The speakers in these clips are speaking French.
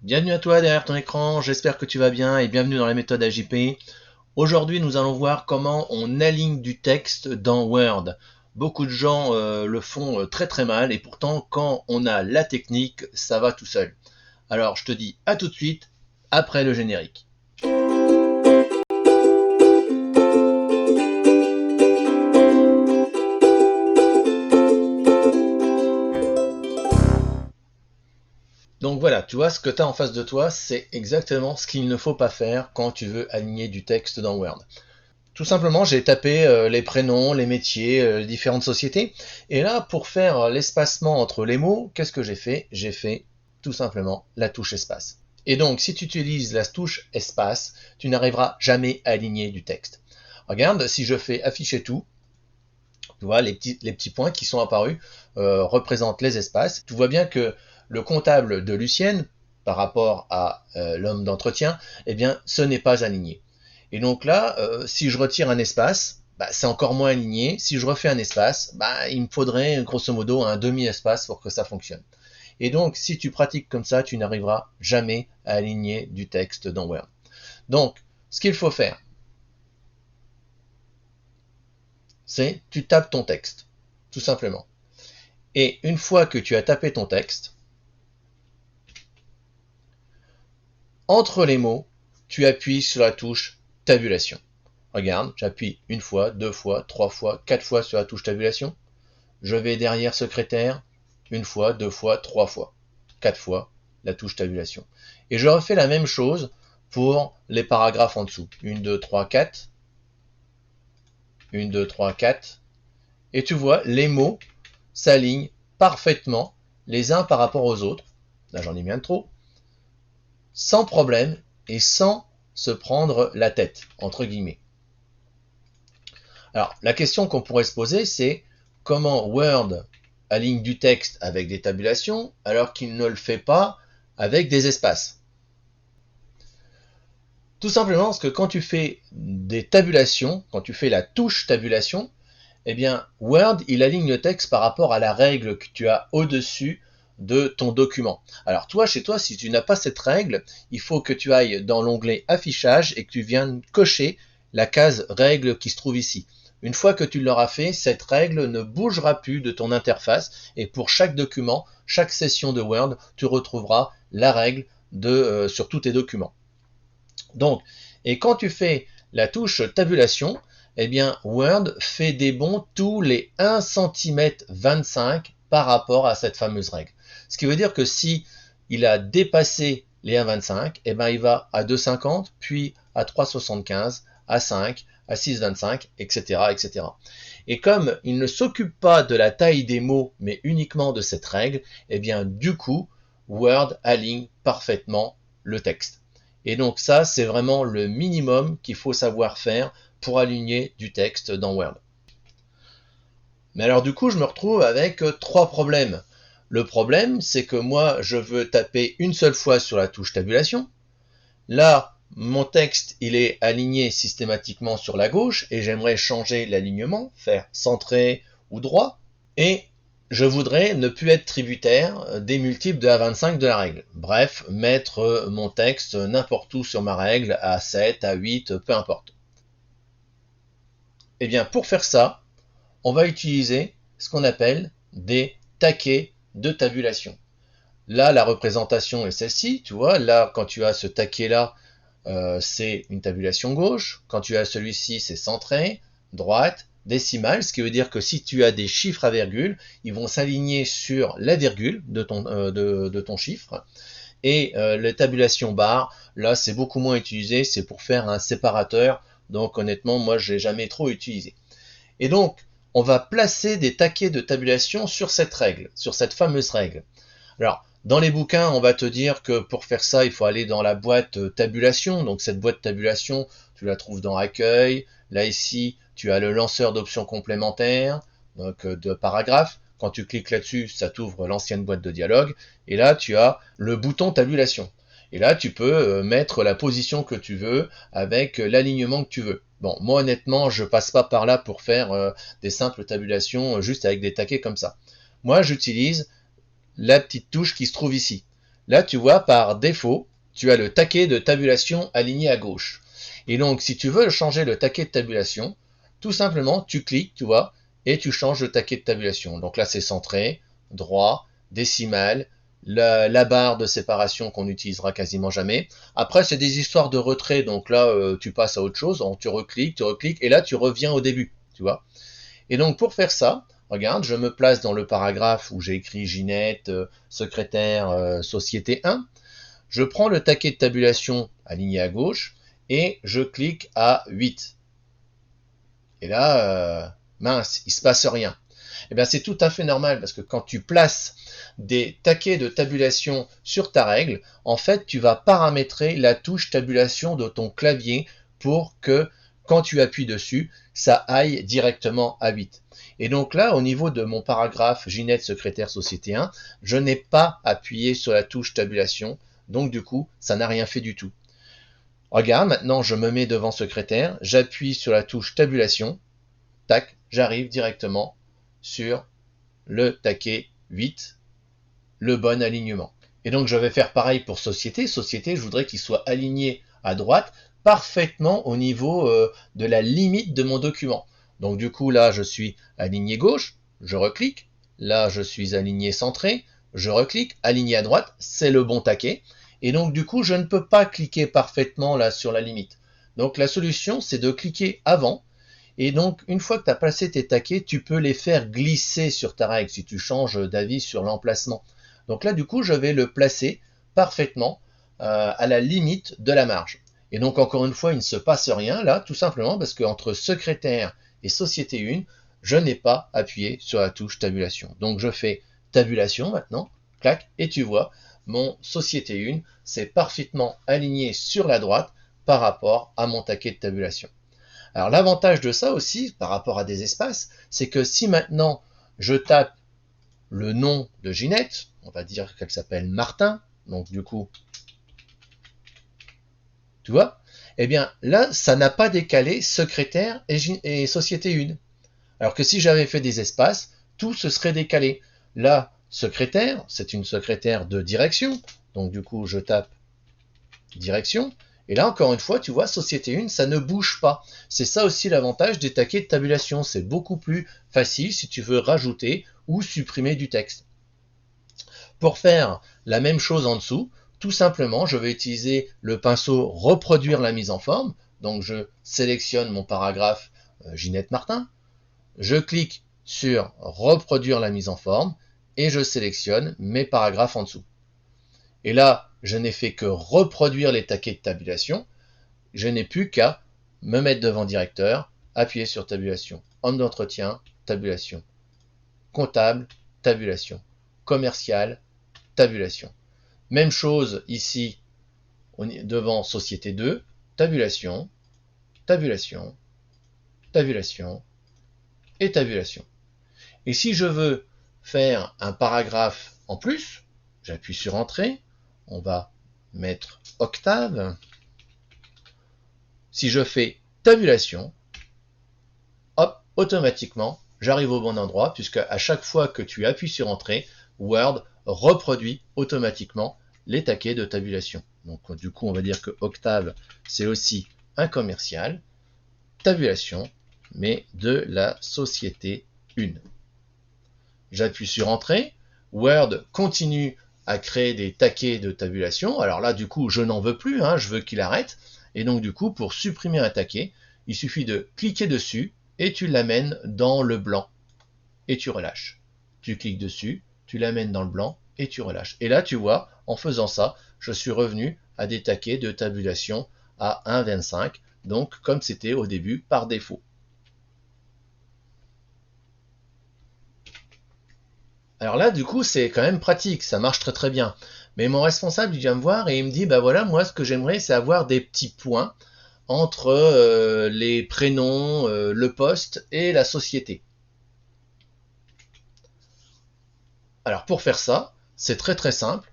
Bienvenue à toi derrière ton écran, j'espère que tu vas bien et bienvenue dans la méthode AJP. Aujourd'hui nous allons voir comment on aligne du texte dans Word. Beaucoup de gens le font très mal et pourtant quand on a la technique, ça va tout seul. Alors je te dis à tout de suite après le générique. Donc voilà, tu vois ce que tu as en face de toi, c'est exactement ce qu'il ne faut pas faire quand tu veux aligner du texte dans Word. Tout simplement, j'ai tapé les prénoms, les métiers, les différentes sociétés. Et là, pour faire l'espacement entre les mots, qu'est-ce que j'ai fait? J'ai fait tout simplement la touche espace. Et donc, si tu utilises la touche espace, tu n'arriveras jamais à aligner du texte. Regarde, si je fais afficher tout, tu vois, les petits points qui sont apparus représentent les espaces. Tu vois bien que le comptable de Lucienne, par rapport à l'homme d'entretien, eh bien, ce n'est pas aligné. Et donc là, si je retire un espace, c'est encore moins aligné. Si je refais un espace, il me faudrait grosso modo un demi-espace pour que ça fonctionne. Et donc, si tu pratiques comme ça, tu n'arriveras jamais à aligner du texte dans Word. Donc, ce qu'il faut faire, c'est tu tapes ton texte, tout simplement. Et une fois que tu as tapé ton texte, entre les mots, tu appuies sur la touche tabulation. Regarde, j'appuie une fois, deux fois, trois fois, quatre fois sur la touche tabulation. Je vais derrière secrétaire, une fois, deux fois, trois fois, quatre fois, la touche tabulation. Et je refais la même chose pour les paragraphes en dessous. 1, 2, 3, 4. 1, 2, 3, 4. Et tu vois, les mots s'alignent parfaitement les uns par rapport aux autres. Là, j'en ai mis un de trop. Sans problème et sans se prendre la tête, entre guillemets. Alors, la question qu'on pourrait se poser, c'est comment Word aligne du texte avec des tabulations alors qu'il ne le fait pas avec des espaces. Tout simplement parce que quand tu fais des tabulations, quand tu fais la touche tabulation, eh bien Word il aligne le texte par rapport à la règle que tu as au-dessus de ton document. Alors toi, chez toi, si tu n'as pas cette règle, il faut que tu ailles dans l'onglet affichage et que tu viennes cocher la case règle qui se trouve ici. Une fois que tu l'auras fait, cette règle ne bougera plus de ton interface et pour chaque document, chaque session de Word, tu retrouveras la règle sur tous tes documents. Donc, et quand tu fais la touche tabulation, eh bien Word fait des bonds tous les 1 cm 25 par rapport à cette fameuse règle. Ce qui veut dire que si il a dépassé les 1,25, eh bien il va à 2,50, puis à 3,75, à 5, à 6,25, etc., etc. Et comme il ne s'occupe pas de la taille des mots, mais uniquement de cette règle, eh bien du coup, Word aligne parfaitement le texte. Et donc ça, c'est vraiment le minimum qu'il faut savoir faire pour aligner du texte dans Word. Mais alors du coup, je me retrouve avec trois problèmes. Le problème, c'est que moi, je veux taper une seule fois sur la touche tabulation. Là, mon texte, il est aligné systématiquement sur la gauche et j'aimerais changer l'alignement, faire centré ou droit. Et je voudrais ne plus être tributaire des multiples de A25 de la règle. Bref, mettre mon texte n'importe où sur ma règle, à 7, à 8, peu importe. Et bien, pour faire ça, on va utiliser ce qu'on appelle des taquets de tabulation. Là, la représentation est celle-ci, tu vois. Là, quand tu as ce taquet-là, c'est une tabulation gauche. Quand tu as celui-ci, c'est centré, droite, décimale, ce qui veut dire que si tu as des chiffres à virgule, ils vont s'aligner sur la virgule de ton chiffre. Et la tabulation barre, là, c'est beaucoup moins utilisé, c'est pour faire un séparateur. Donc honnêtement, moi, je l'ai jamais trop utilisé. Et donc, on va placer des taquets de tabulation sur cette règle, sur cette fameuse règle. Alors, dans les bouquins, on va te dire que pour faire ça, il faut aller dans la boîte tabulation. Donc cette boîte tabulation, tu la trouves dans Accueil. Là ici, tu as le lanceur d'options complémentaires, donc de paragraphes. Quand tu cliques là-dessus, ça t'ouvre l'ancienne boîte de dialogue. Et là, tu as le bouton tabulation. Et là, tu peux mettre la position que tu veux avec l'alignement que tu veux. Bon, moi honnêtement, je passe pas par là pour faire des simples tabulations juste avec des taquets comme ça. Moi, j'utilise la petite touche qui se trouve ici. là tu vois par défaut, tu as le taquet de tabulation aligné à gauche. Et donc si tu veux changer le taquet de tabulation, tout simplement tu cliques, tu vois, et tu changes le taquet de tabulation. Donc là c'est centré, droit, décimal, la barre de séparation qu'on n'utilisera quasiment jamais. Après c'est des histoires de retrait, donc là tu passes à autre chose, tu recliques, et là tu reviens au début, tu vois. Et donc pour faire ça, regarde, je me place dans le paragraphe où j'ai écrit Ginette, secrétaire, société 1. Je prends le taquet de tabulation aligné à gauche et je clique à 8. Et là, mince, il ne se passe rien. Eh bien, c'est tout à fait normal parce que quand tu places des taquets de tabulation sur ta règle, en fait, tu vas paramétrer la touche tabulation de ton clavier pour que quand tu appuies dessus, ça aille directement à 8. Et donc là, au niveau de mon paragraphe Ginette, secrétaire, société 1, je n'ai pas appuyé sur la touche tabulation, donc du coup, ça n'a rien fait du tout. Regarde, maintenant je me mets devant secrétaire, j'appuie sur la touche tabulation, tac, j'arrive directement sur le taquet 8, le bon alignement. Et donc je vais faire pareil pour société. Société, je voudrais qu'il soit aligné à droite, parfaitement au niveau de la limite de mon document. Donc du coup là je suis aligné gauche, je reclique, là je suis aligné centré, je reclique, aligné à droite, c'est le bon taquet. Et donc du coup je ne peux pas cliquer parfaitement là sur la limite. Donc la solution c'est de cliquer avant. Et donc, une fois que tu as placé tes taquets, tu peux les faire glisser sur ta règle si tu changes d'avis sur l'emplacement. Donc là, du coup, je vais le placer parfaitement à la limite de la marge. Et donc, encore une fois, il ne se passe rien là, tout simplement parce qu'entre secrétaire et société 1, je n'ai pas appuyé sur la touche tabulation. Donc, je fais tabulation maintenant, clac, et tu vois, mon société 1, c'est parfaitement aligné sur la droite par rapport à mon taquet de tabulation. Alors l'avantage de ça aussi, par rapport à des espaces, c'est que si maintenant je tape le nom de Ginette, on va dire qu'elle s'appelle Martin, donc du coup, tu vois, eh bien là, ça n'a pas décalé secrétaire et société 1. Alors que si j'avais fait des espaces, tout se serait décalé. Là, secrétaire, c'est une secrétaire de direction, donc du coup, je tape direction. Et là, encore une fois, tu vois, société 1, ça ne bouge pas. C'est ça aussi l'avantage des taquets de tabulation. C'est beaucoup plus facile si tu veux rajouter ou supprimer du texte. Pour faire la même chose en dessous, tout simplement, je vais utiliser le pinceau reproduire la mise en forme. Donc, je sélectionne mon paragraphe Ginette Martin. Je clique sur reproduire la mise en forme et je sélectionne mes paragraphes en dessous. Et là, je n'ai fait que reproduire les taquets de tabulation. Je n'ai plus qu'à me mettre devant directeur, appuyer sur tabulation, homme d'entretien, tabulation, comptable, tabulation, commercial, tabulation. Même chose ici devant société 2, tabulation, tabulation, tabulation et tabulation. Et si je veux faire un paragraphe en plus, j'appuie sur entrée, on va mettre octave. Si je fais tabulation, hop, automatiquement, j'arrive au bon endroit, puisque à chaque fois que tu appuies sur entrée, Word reproduit automatiquement les taquets de tabulation. Donc du coup, on va dire que octave, c'est aussi un commercial, tabulation, mais de la société 1. J'appuie sur entrée, Word continue à créer des taquets de tabulation. Alors là, du coup, je n'en veux plus, je veux qu'il arrête. Et donc, du coup, pour supprimer un taquet, il suffit de cliquer dessus et tu l'amènes dans le blanc. Et tu relâches. Tu cliques dessus, tu l'amènes dans le blanc et tu relâches. Et là, tu vois, en faisant ça, je suis revenu à des taquets de tabulation à 1,25. Donc, comme c'était au début, par défaut. Alors là, du coup, c'est quand même pratique, ça marche très très bien. Mais mon responsable, il vient me voir et il me dit, bah voilà, moi, ce que j'aimerais, c'est avoir des petits points entre les prénoms, le poste et la société. Alors pour faire ça, c'est très très simple.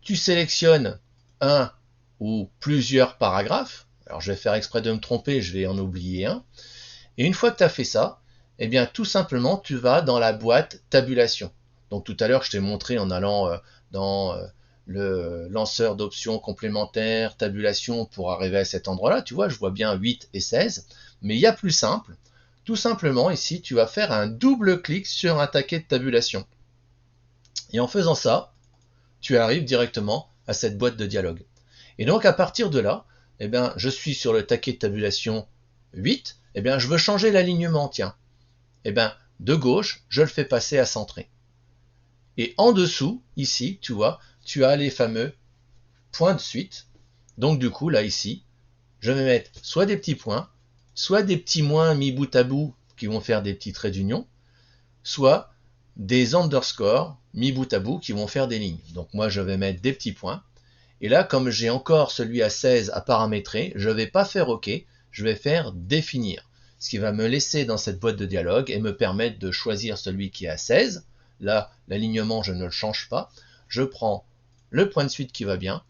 Tu sélectionnes un ou plusieurs paragraphes. Alors je vais faire exprès de me tromper, je vais en oublier un. Et une fois que tu as fait ça, eh bien tout simplement, tu vas dans la boîte tabulation. Donc tout à l'heure, je t'ai montré en allant dans le lanceur d'options complémentaires, tabulation pour arriver à cet endroit-là. Tu vois, je vois bien 8 et 16. Mais il y a plus simple. Tout simplement, ici, tu vas faire un double clic sur un taquet de tabulation. Et en faisant ça, tu arrives directement à cette boîte de dialogue. Et donc, à partir de là, eh bien, je suis sur le taquet de tabulation 8. Eh bien, je veux changer l'alignement, tiens. Eh bien, de gauche, je le fais passer à centré. Et en dessous, ici, tu vois, tu as les fameux points de suite. Donc, du coup, là, ici, je vais mettre soit des petits points, soit des petits moins mis bout à bout qui vont faire des petits traits d'union, soit des underscores mis bout à bout qui vont faire des lignes. Donc moi, je vais mettre des petits points. Et là, comme j'ai encore celui à 16 à paramétrer, je ne vais pas faire OK, je vais faire définir. Ce qui va me laisser dans cette boîte de dialogue et me permettre de choisir celui qui est à 16. Là, l'alignement, je ne le change pas. Je prends le point de suite qui va bien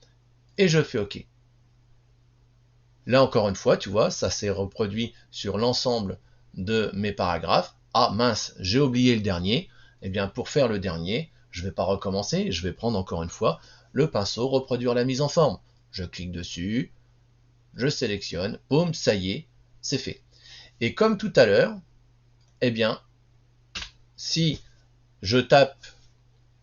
et je fais OK. Là, encore une fois, tu vois, ça s'est reproduit sur l'ensemble de mes paragraphes. Ah mince, j'ai oublié le dernier. Eh bien, pour faire le dernier, je ne vais pas recommencer, je vais prendre encore une fois le pinceau, reproduire la mise en forme. Je clique dessus, je sélectionne, boum, ça y est, c'est fait. Et comme tout à l'heure, eh bien, si je tape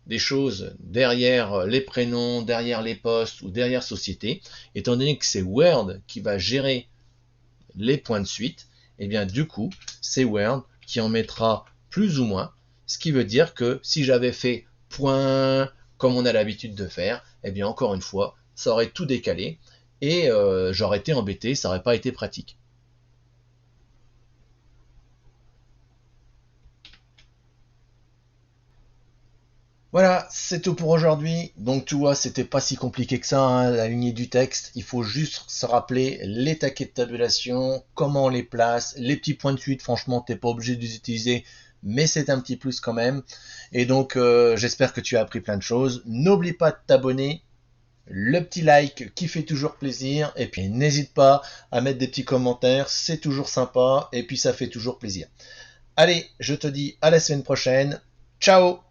des choses derrière les prénoms, derrière les postes ou derrière société, étant donné que c'est Word qui va gérer les points de suite, et bien du coup, c'est Word qui en mettra plus ou moins, ce qui veut dire que si j'avais fait point comme on a l'habitude de faire, et bien encore une fois, ça aurait tout décalé et j'aurais été embêté, ça n'aurait pas été pratique. Voilà, c'est tout pour aujourd'hui. Donc tu vois, c'était pas si compliqué que ça, hein, l'aligner du texte. Il faut juste se rappeler les taquets de tabulation, comment on les place, les petits points de suite. Franchement, t'es pas obligé de les utiliser, mais c'est un petit plus quand même. Et donc j'espère que tu as appris plein de choses. N'oublie pas de t'abonner, le petit like qui fait toujours plaisir. Et puis n'hésite pas à mettre des petits commentaires, c'est toujours sympa et puis ça fait toujours plaisir. Allez, je te dis à la semaine prochaine. Ciao!